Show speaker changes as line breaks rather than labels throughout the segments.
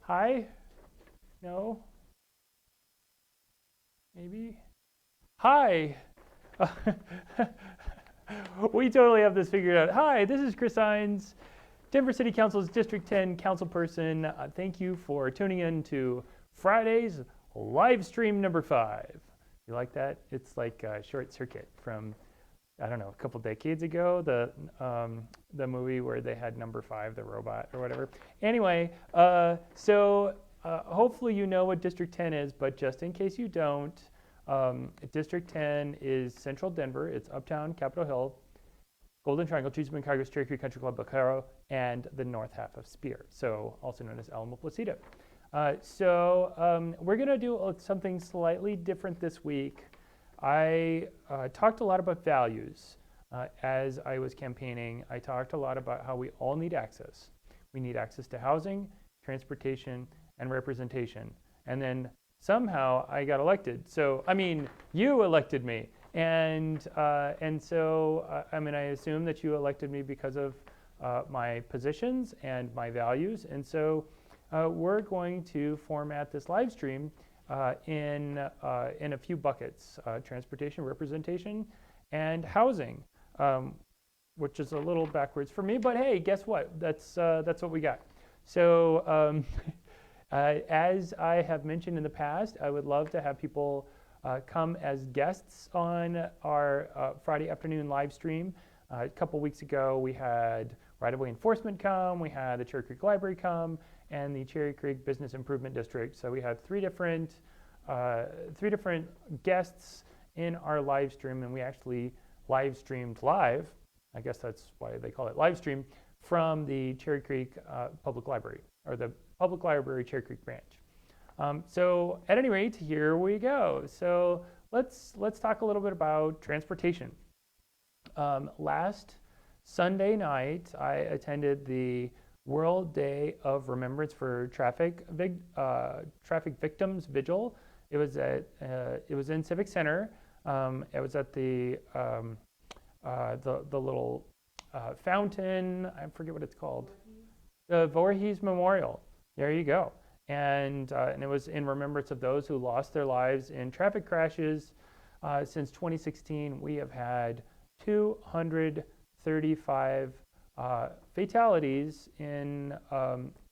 Hi? No? Maybe? Hi! We totally have this figured out. Hi, this is Chris Hinds, Denver City Council's District 10 council person. Thank you for tuning in to Friday's live stream number 5. You like that? It's like a short circuit from, I don't know, a couple decades ago, the movie where they had number 5, the robot or whatever. Anyway, hopefully you know what District 10 is, but just in case you don't, District 10 is Central Denver. It's Uptown, Capitol Hill, Golden Triangle, Cheeseman, Congress, Cherry Creek Country Club, Bacaro, and the north half of Spear, so also known as Alamo Placido. We're going to do something slightly different this week. I talked a lot about values as I was campaigning. I talked a lot about how we all need access. We need access to housing, transportation, and representation. And then somehow I got elected. So, I mean, you elected me. I assume that you elected me because of my positions and my values. And so we're going to format this live stream in a few buckets: transportation, representation, and housing, which is a little backwards for me. But hey, guess what? That's what we got. So as I have mentioned in the past, I would love to have people come as guests on our Friday afternoon live stream. A couple weeks ago, we had right-of-way enforcement come, we had the Cherry Creek Library come, and the Cherry Creek Business Improvement District. So we had three different guests in our live stream, and we actually live streamed live. I guess that's why they call it live stream, from the Cherry Creek Public Library, or the Public Library Cherry Creek branch. So at any rate, here we go. So let's talk a little bit about transportation. Last Sunday night, I attended the World Day of Remembrance for Traffic Victims Vigil. It was in Civic Center. It was at the little fountain. I forget what it's called. The Voorhees Memorial. There you go. And it was in remembrance of those who lost their lives in traffic crashes. Since 2016, we have had 235 fatalities in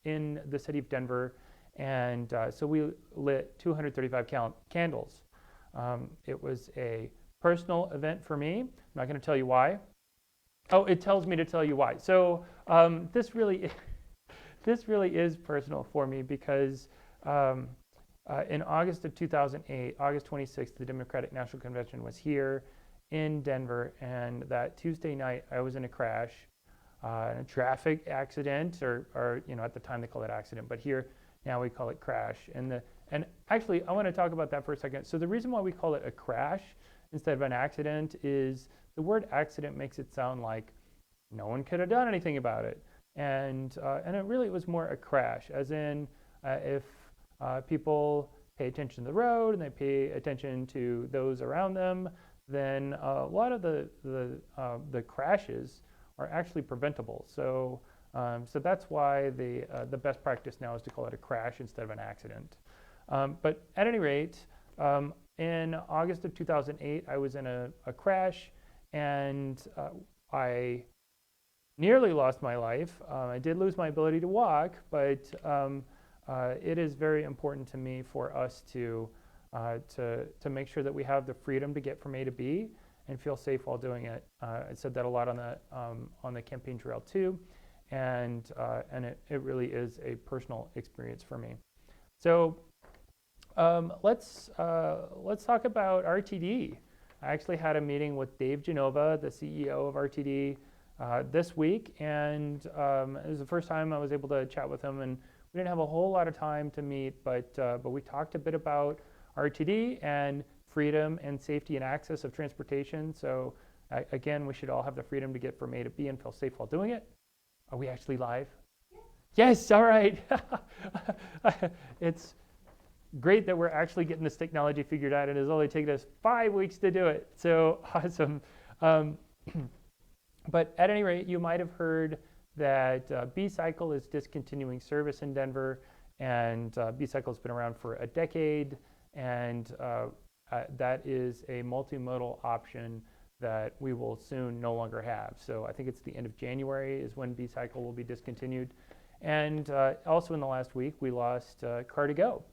the city of Denver, and so we lit 235 candles. It was a personal event for me. I'm not going to tell you why. Oh, it tells me to tell you why. So this really is personal for me because in August of 2008, August 26th, the Democratic National Convention was here in Denver, and that Tuesday night I was in a crash, a traffic accident, or at the time they called it accident, but here now we call it crash. And actually I want to talk about that for a second. So the reason why we call it a crash instead of an accident is the word accident makes it sound like no one could have done anything about it. And it really was more a crash, as in if people pay attention to the road and they pay attention to those around them, then a lot of the crashes are actually preventable. So that's why the best practice now is to call it a crash instead of an accident. But at any rate, in August of 2008, I was in a crash, and I nearly lost my life. I did lose my ability to walk, but it is very important to me for us to make sure that we have the freedom to get from A to B and feel safe while doing it. I said that a lot on the campaign trail too, and it really is a personal experience for me. So let's talk about RTD. I actually had a meeting with Dave Genova, the CEO of RTD, this week, and it was the first time I was able to chat with him, and we didn't have a whole lot of time to meet, but we talked a bit about RTD and freedom and safety and access of transportation. So again, we should all have the freedom to get from A to B and feel safe while doing it. Are we actually live? Yes, all right. It's great that we're actually getting this technology figured out. It has only taken us 5 weeks to do it. So awesome. But at any rate, you might have heard that B-Cycle is discontinuing service in Denver, And B-Cycle's been around for a decade, and that is a multimodal option that we will soon no longer have. So I think it's the end of January is when B-Cycle will be discontinued. And also in the last week, we lost Car2Go.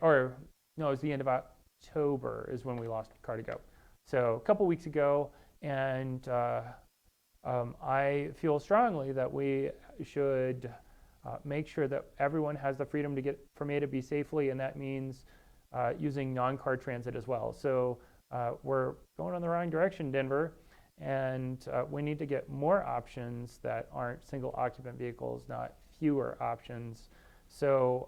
Or no, it was the end of October is when we lost Car2Go. So a couple weeks ago, and I feel strongly that we should make sure that everyone has the freedom to get from A to B safely, and that means using non-car transit as well. So we're going in the wrong direction, Denver, and we need to get more options that aren't single occupant vehicles, not fewer options. So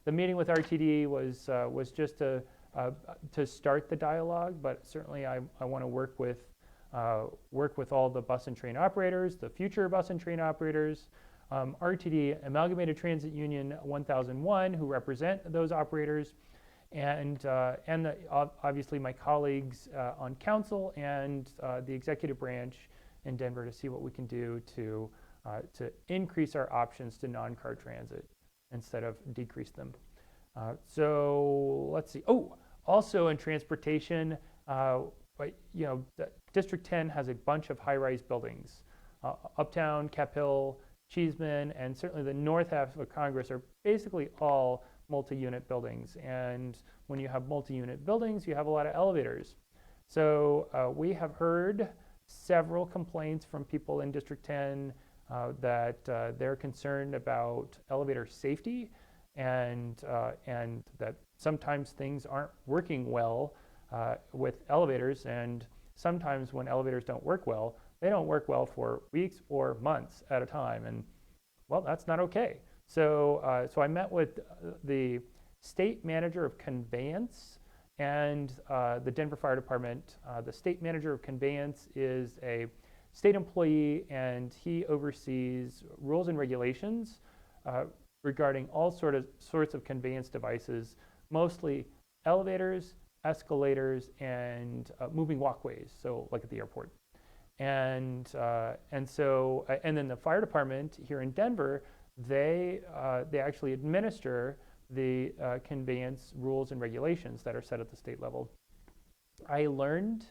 the meeting with RTD was just to start the dialogue, but certainly I want to work with all the bus and train operators, the future bus and train operators, RTD, Amalgamated Transit Union 1001, who represent those operators, and obviously my colleagues on council and the executive branch in Denver to see what we can do to increase our options to non-car transit instead of decrease them. So let's see. Oh, also in transportation, District 10 has a bunch of high-rise buildings. Uptown, Cap Hill, Cheeseman, and certainly the north half of Congress are basically all multi-unit buildings. And when you have multi-unit buildings, you have a lot of elevators. So we have heard several complaints from people in District 10 that they're concerned about elevator safety and that sometimes things aren't working well with elevators. And sometimes when elevators don't work well, they don't work well for weeks or months at a time. And well, that's not okay. So I met with the state manager of conveyance and the Denver Fire Department. The state manager of conveyance is a state employee, and he oversees rules and regulations regarding all sorts of conveyance devices, mostly elevators, escalators, and moving walkways, so like at the airport. And then the fire department here in Denver, they actually administer the conveyance rules and regulations that are set at the state level. I learned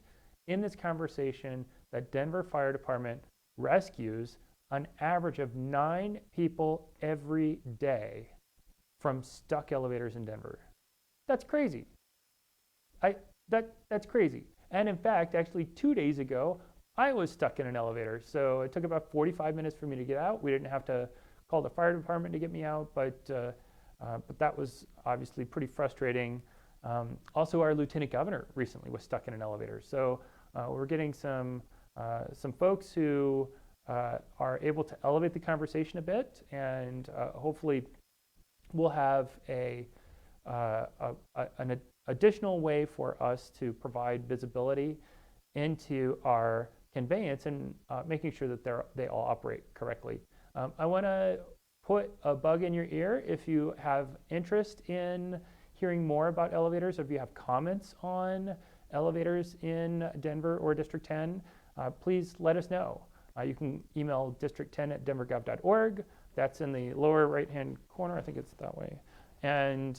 in this conversation that Denver Fire Department rescues an average of 9 people every day from stuck elevators in Denver. That's crazy. That's crazy. And in fact, actually 2 days ago, I was stuck in an elevator. So it took about 45 minutes for me to get out. We didn't have to call the fire department to get me out, but that was obviously pretty frustrating. Also, our lieutenant governor recently was stuck in an elevator. So we're getting some folks who are able to elevate the conversation a bit, and hopefully we'll have an additional way for us to provide visibility into our conveyance and making sure that they all operate correctly. I want to put a bug in your ear if you have interest in hearing more about elevators, or if you have comments on elevators in Denver or District 10, please let us know. You can email district10@denvergov.org. That's in the lower right-hand corner. I think it's that way. And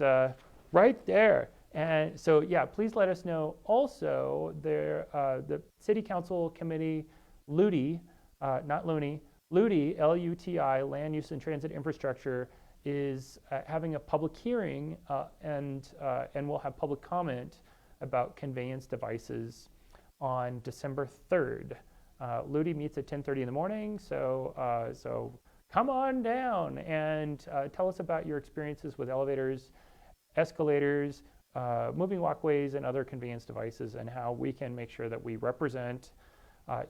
right there. And so, yeah, please let us know. Also, the City Council Committee, LUTI, not Looney, LUTI, L-U-T-I, Land Use and Transit Infrastructure, is having a public hearing and we'll have public comment about conveyance devices on December 3rd. LUTI meets at 10:30 in the morning, so come on down and tell us about your experiences with elevators, escalators, moving walkways, and other conveyance devices, and how we can make sure that we represent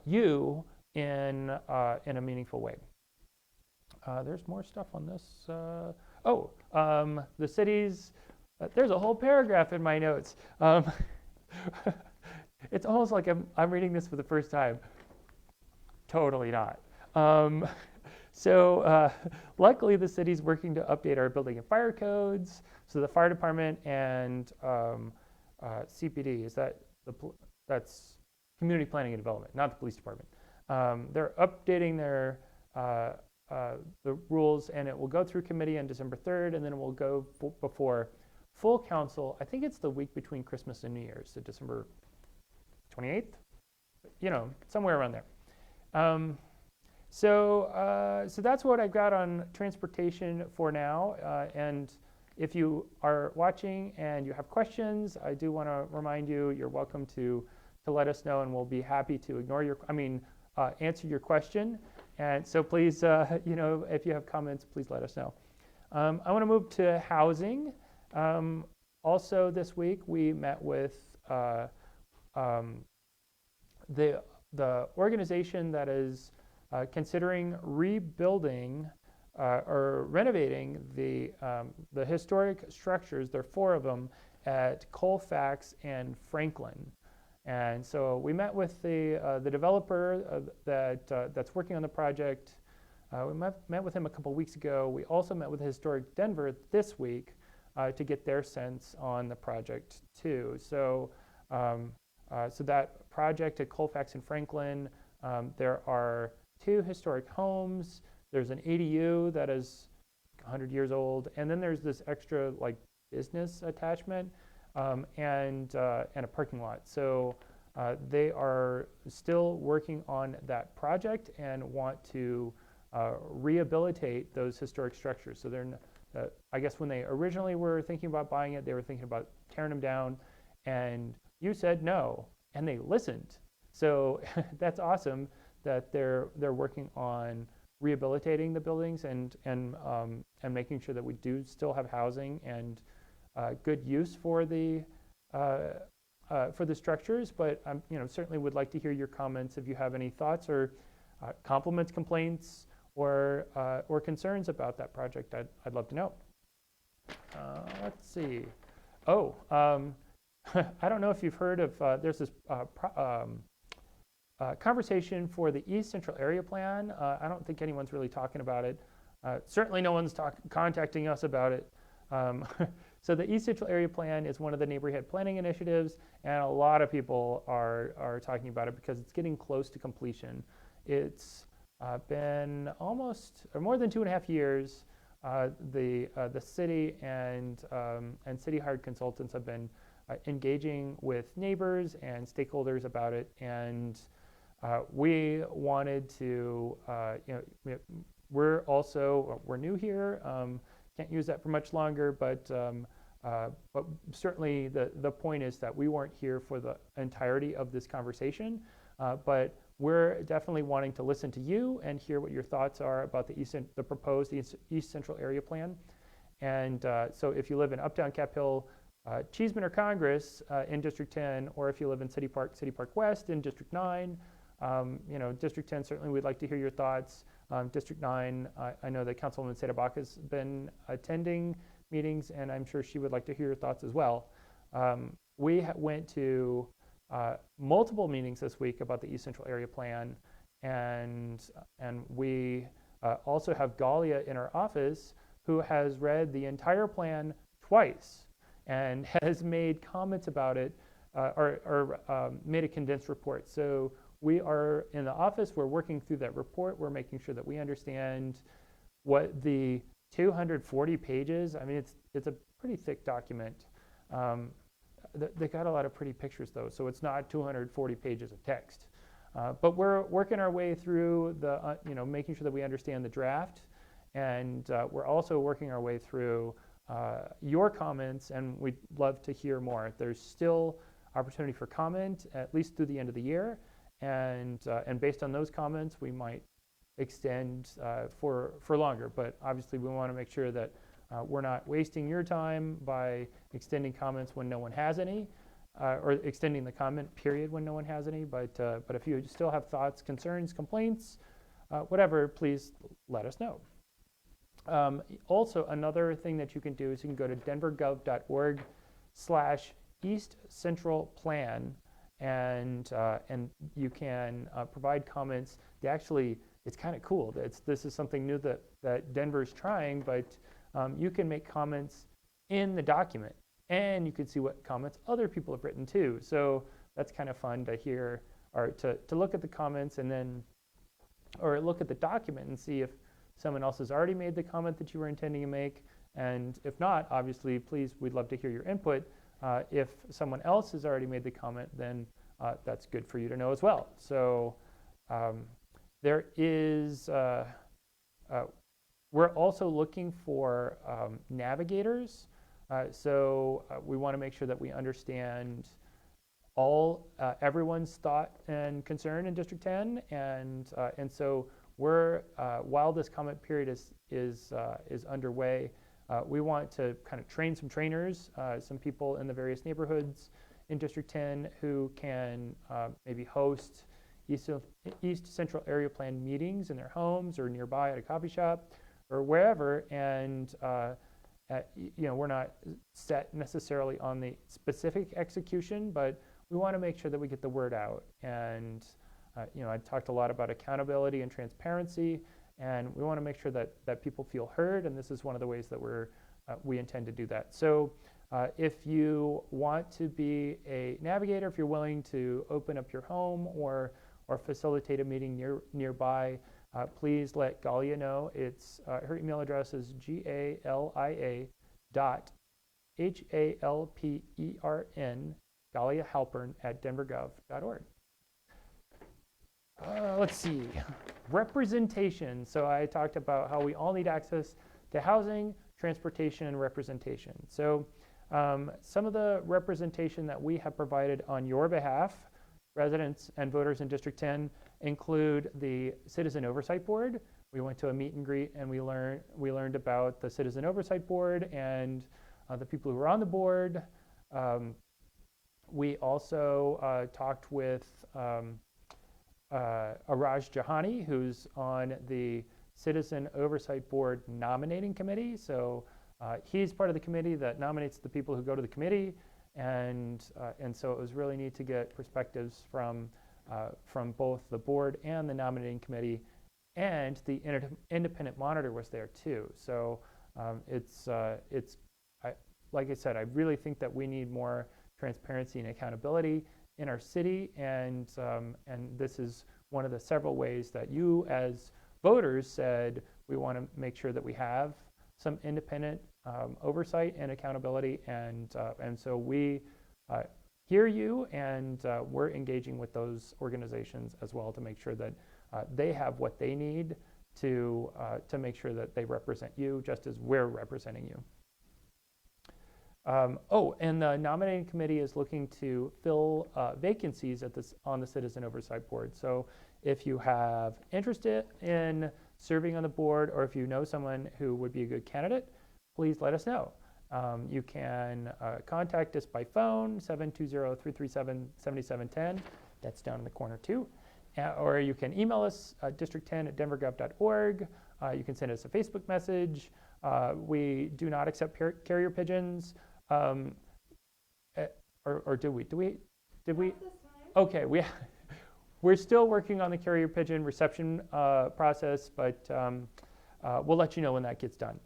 you in a meaningful way. There's more stuff on this. The cities. There's a whole paragraph in my notes. It's almost like I'm reading this for the first time. Totally not. Luckily, the city's working to update our building and fire codes. So the fire department and CPD, that's community planning and development, not the police department. They're updating their the rules, and it will go through committee on December 3rd, and then it will go before full council. I think it's the week between Christmas and New Year's, so December 28th, somewhere around there. So that's what I've got on transportation for now. And if you are watching and you have questions, I do want to remind you, you're welcome to let us know, and we'll be happy to answer your question. And so please, if you have comments, please let us know. I want to move to housing. Also this week, we met with the organization that is considering rebuilding or renovating the historic structures. There are 4 of them at Colfax and Franklin. And so we met with the developer that's working on the project. We met with him a couple weeks ago. We also met with Historic Denver this week to get their sense on the project too. So that project at Colfax and Franklin, there are 2 historic homes. There's an ADU that is 100 years old, and then there's this extra business attachment and a parking lot. So they are still working on that project and want to rehabilitate those historic structures. So they're, I guess when they originally were thinking about buying it, they were thinking about tearing them down, and you said no, and they listened. So that's awesome that they're working on rehabilitating the buildings and making sure that we do still have housing and good use for the structures. But certainly would like to hear your comments if you have any thoughts or compliments, complaints, or concerns about that project. I'd love to know. Let's see. Oh, I don't know if you've heard of, there's this conversation for the East Central Area Plan. I don't think anyone's really talking about it. Certainly no one's contacting us about it. So the East Central Area Plan is one of the neighborhood planning initiatives, and a lot of people are talking about it because it's getting close to completion. It's been almost, or more than 2.5 years. The city and city hired consultants have been engaging with neighbors and stakeholders about it, and we wanted to, we're new here, can't use that for much longer, but certainly the point is that we weren't here for the entirety of this conversation, but we're definitely wanting to listen to you and hear what your thoughts are about the proposed East Central Area Plan. And so if you live in Uptown, Cap Hill, Cheeseman or Congress in District 10, or if you live in City Park West in District 9, District 10, certainly we'd like to hear your thoughts. District 9, I know that Councilwoman Sedabak has been attending meetings, and I'm sure she would like to hear your thoughts as well. We went to multiple meetings this week about the East Central Area Plan, and we also have Galia in our office who has read the entire plan twice and has made comments about it or made a condensed report. So we are in the office, we're working through that report, we're making sure that we understand what the 240 pages, I mean, it's a pretty thick document. They got a lot of pretty pictures though, so it's not 240 pages of text. But we're working our way through the, making sure that we understand the draft, and we're also working our way through your comments, and we'd love to hear more. There's still opportunity for comment, at least through the end of the year, and based on those comments, we might extend for longer. But obviously, we want to make sure that we're not wasting your time by extending comments when no one has any, or extending the comment period when no one has any. But if you still have thoughts, concerns, complaints, whatever, please let us know. Also, another thing that you can do is you can go to denvergov.org/East Central Plan, and you can provide comments. It's kind of cool. This is something new that Denver's trying, but you can make comments in the document, and you can see what comments other people have written too. So that's kind of fun to hear, or to look at the comments and then, or look at the document and see if someone else has already made the comment that you were intending to make. And if not, obviously, please, we'd love to hear your input. If someone else has already made the comment, then that's good for you to know as well. So there is, we're also looking for navigators. So we want to make sure that we understand everyone's thought and concern in District 10, and so we're while this comment period is underway, we want to kind of train some trainers, some people in the various neighborhoods in District 10 who can maybe host East Central Area Plan meetings in their homes or nearby at a coffee shop or wherever, and we're not set necessarily on the specific execution, but we want to make sure that we get the word out. And I talked a lot about accountability and transparency, and we want to make sure that people feel heard, and this is one of the ways that we intend to do that. So if you want to be a navigator, if you're willing to open up your home or facilitate a meeting nearby, please let Galia know. It's her email address is galia.halpern, Galia Halpern @denvergov.org. Let's see, representation. So I talked about how we all need access to housing, transportation, and representation. So some of the representation that we have provided on your behalf, residents and voters in District 10, include the Citizen Oversight Board. We went to a meet and greet, and we learned about the Citizen Oversight Board and the people who were on the board. We also talked with Araj Jahani, who's on the Citizen Oversight Board Nominating Committee. So he's part of the committee that nominates the people who go to the committee, and so it was really neat to get perspectives from both the board and the nominating committee, and the independent monitor was there too. So like I said, I really think that we need more transparency and accountability in our city, and this is one of the several ways that you as voters said we want to make sure that we have some independent oversight and accountability, and so we hear you, and we're engaging with those organizations as well to make sure that they have what they need to make sure that they represent you just as we're representing you. And the nominating committee is looking to fill vacancies on the Citizen Oversight Board. So if you have interest in serving on the board, or if you know someone who would be a good candidate, please let us know. You can contact us by phone, 720-337-7710. That's down in the corner too. Or you can email us, district10@denvergov.org. You can send us a Facebook message. We do not accept carrier pigeons. Or do we? Did we? Okay, we're still working on the carrier pigeon reception process, but we'll let you know when that gets done.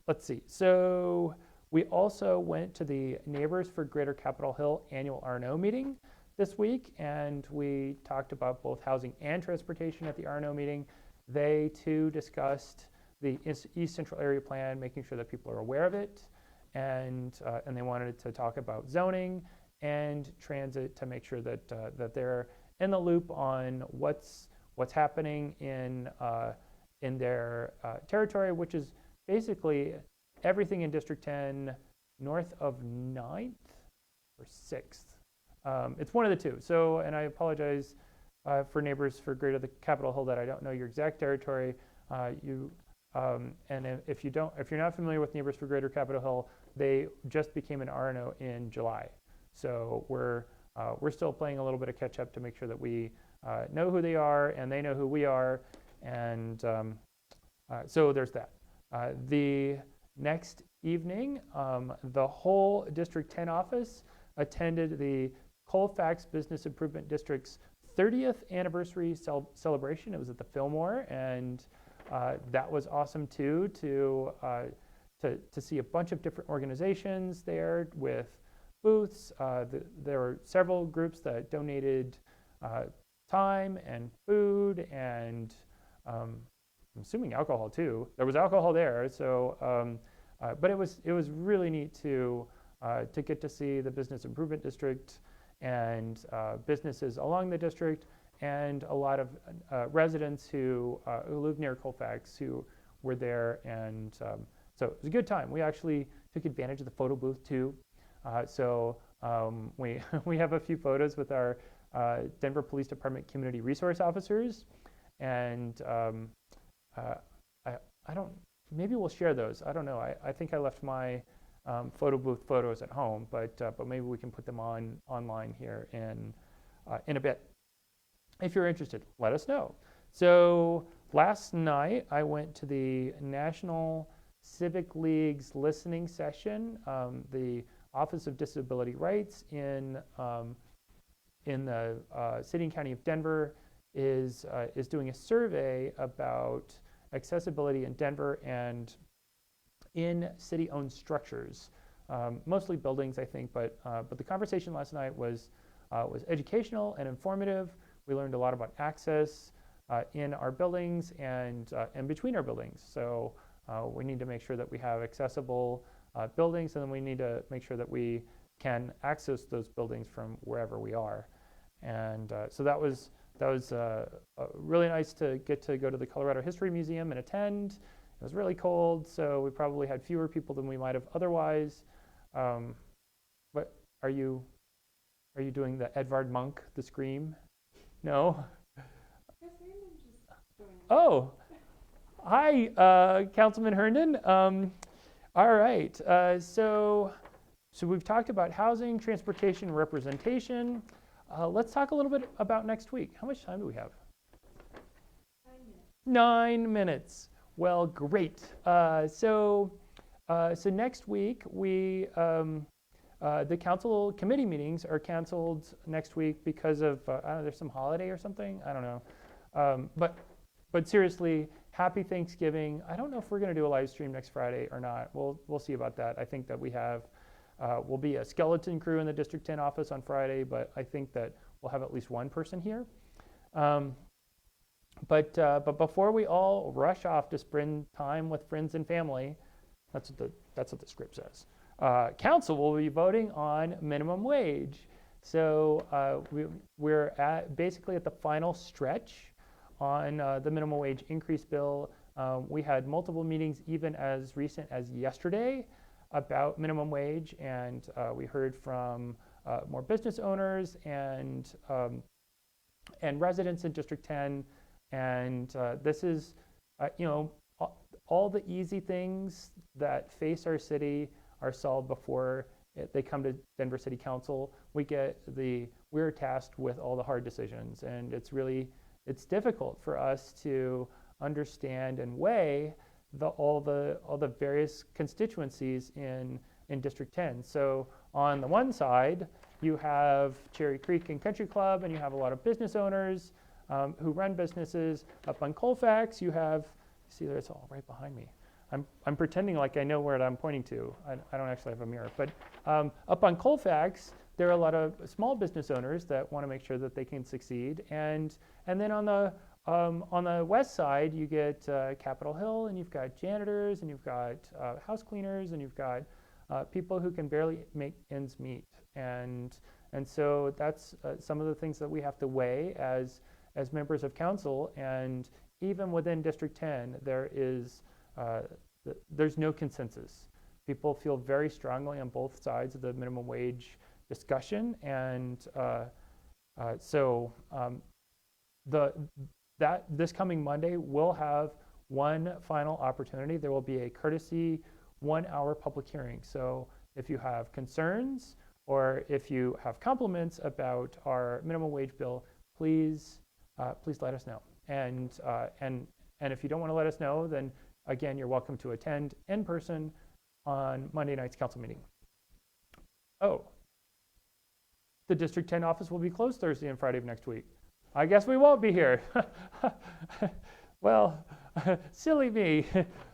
Let's see. So we also went to the Neighbors for Greater Capitol Hill annual R&O meeting this week, and we talked about both housing and transportation at the R&O meeting. They too discussed the East Central Area Plan, making sure that people are aware of it, and they wanted to talk about zoning and transit to make sure that that they're in the loop on what's happening in their territory, which is basically everything in District 10 north of 9th or 6th. It's one of the two. So, and I apologize for Neighbors for Greater the Capitol Hill that I don't know your exact territory. And if you're not familiar with Neighbors for Greater Capitol Hill, they just became an R&O in July. So we're still playing a little bit of catch up to make sure that we know who they are and they know who we are, and so there's that. The next evening, the whole District 10 office attended the Colfax Business Improvement District's 30th anniversary celebration. It was at the Fillmore, and that was awesome too, to see a bunch of different organizations there with booths. There were several groups that donated time and food and I'm assuming alcohol too. There was alcohol there, so but it was really neat to get to see the business improvement district and businesses along the district, and a lot of residents who live near Colfax who were there, and so it was a good time. We actually took advantage of the photo booth too. We have a few photos with our Denver Police Department community resource officers, and I don't. Maybe we'll share those. I don't know. I think I left my photo booth photos at home, but maybe we can put them online here in a bit. If you're interested, let us know. So last night I went to the National Civic League's listening session. The Office of Disability Rights in the City and County of Denver is doing a survey about accessibility in Denver and in city-owned structures, mostly buildings, I think. But the conversation last night was educational and informative. We learned a lot about access in our buildings and between our buildings. So we need to make sure that we have accessible buildings, and then we need to make sure that we can access those buildings from wherever we are. And so that was really nice to get to go to the Colorado History Museum and attend. It was really cold, so we probably had fewer people than we might have otherwise. What are you doing the Edvard Munch, the Scream? No? Oh, hi, Councilman Herndon. All right, so we've talked about housing, transportation, representation. Let's talk a little bit about next week. How much time do we have?
9 minutes.
9 minutes. Well, great. So next week the council committee meetings are canceled next week because of I don't know, there's some holiday or something. I don't know. But seriously, happy Thanksgiving. I don't know if we're going to do a live stream next Friday or not. We'll see about that. I think that we'll be a skeleton crew in the District 10 office on Friday, but I think that we'll have at least one person here. But before we all rush off to spend time with friends and family, that's what the script says. Council will be voting on minimum wage. So we're basically at the final stretch on the minimum wage increase bill. We had multiple meetings, even as recent as yesterday, about minimum wage, and we heard from more business owners and residents in District 10. And this is, all the easy things that face our city are solved before they come to Denver City Council. We're tasked with all the hard decisions, and it's difficult for us to understand and weigh all the various constituencies in District 10. So on the one side, you have Cherry Creek and Country Club, and you have a lot of business owners who run businesses. Up on Colfax, you have, see there, it's all right behind me. I'm pretending like I know where I'm pointing to. I don't actually have a mirror. But up on Colfax, there are a lot of small business owners that want to make sure that they can succeed. And then on the west side, you get Capitol Hill, and you've got janitors, and you've got house cleaners, and you've got people who can barely make ends meet. And so that's some of the things that we have to weigh as members of council. And even within District 10, there's no consensus. People feel very strongly on both sides of the minimum wage discussion, and this coming Monday we'll have one final opportunity. There will be a courtesy 1-hour public hearing. So if you have concerns or if you have compliments about our minimum wage bill, please let us know. And if you don't want to let us know, then again, you're welcome to attend in person on Monday night's council meeting. Oh, the District 10 office will be closed Thursday and Friday of next week. I guess we won't be here. Well, silly me.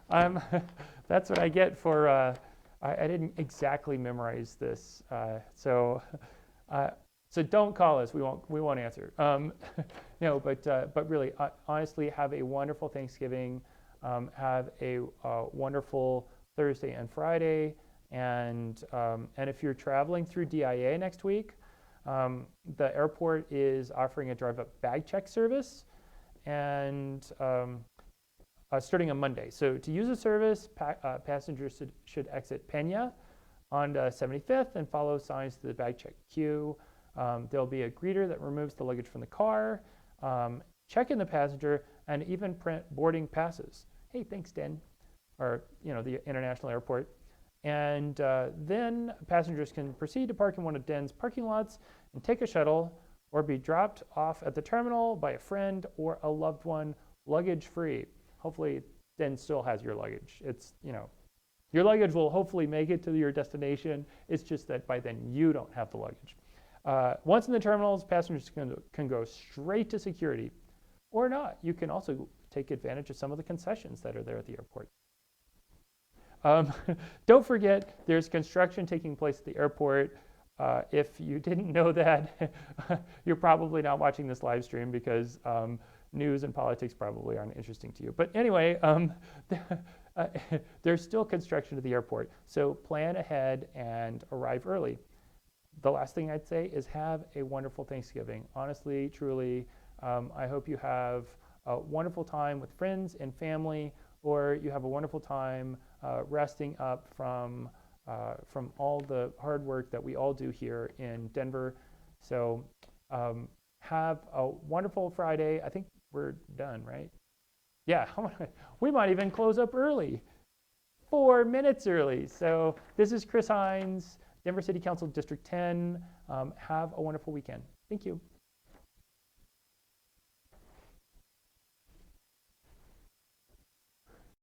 That's what I get for, I didn't exactly memorize this. So don't call us, we won't answer. No, but really, honestly, have a wonderful Thanksgiving. Have a wonderful Thursday and Friday. And if you're traveling through DIA next week, the airport is offering a drive-up bag check service, and starting on Monday. So to use the service, passengers should exit Pena on 75th and follow signs to the bag check queue. There'll be a greeter that removes the luggage from the car, check in the passenger, and even print boarding passes. Hey, thanks, Den, or the international airport. And then passengers can proceed to park in one of Den's parking lots and take a shuttle or be dropped off at the terminal by a friend or a loved one, luggage free. Hopefully, Den still has your luggage. It's, your luggage will hopefully make it to your destination. It's just that by then you don't have the luggage. Once in the terminals, passengers can go straight to security or not. You can also take advantage of some of the concessions that are there at the airport. Don't forget, there's construction taking place at the airport. If you didn't know that, you're probably not watching this live stream because news and politics probably aren't interesting to you. But anyway, there's still construction at the airport, so plan ahead and arrive early. The last thing I'd say is have a wonderful Thanksgiving. Honestly, truly, I hope you have a wonderful time with friends and family, or you have a wonderful time resting up from all the hard work that we all do here in Denver. So have a wonderful Friday. I think we're done, right? Yeah, we might even close up early, 4 minutes early. So this is Chris Hinds, Denver City Council District 10. Have a wonderful weekend. Thank you.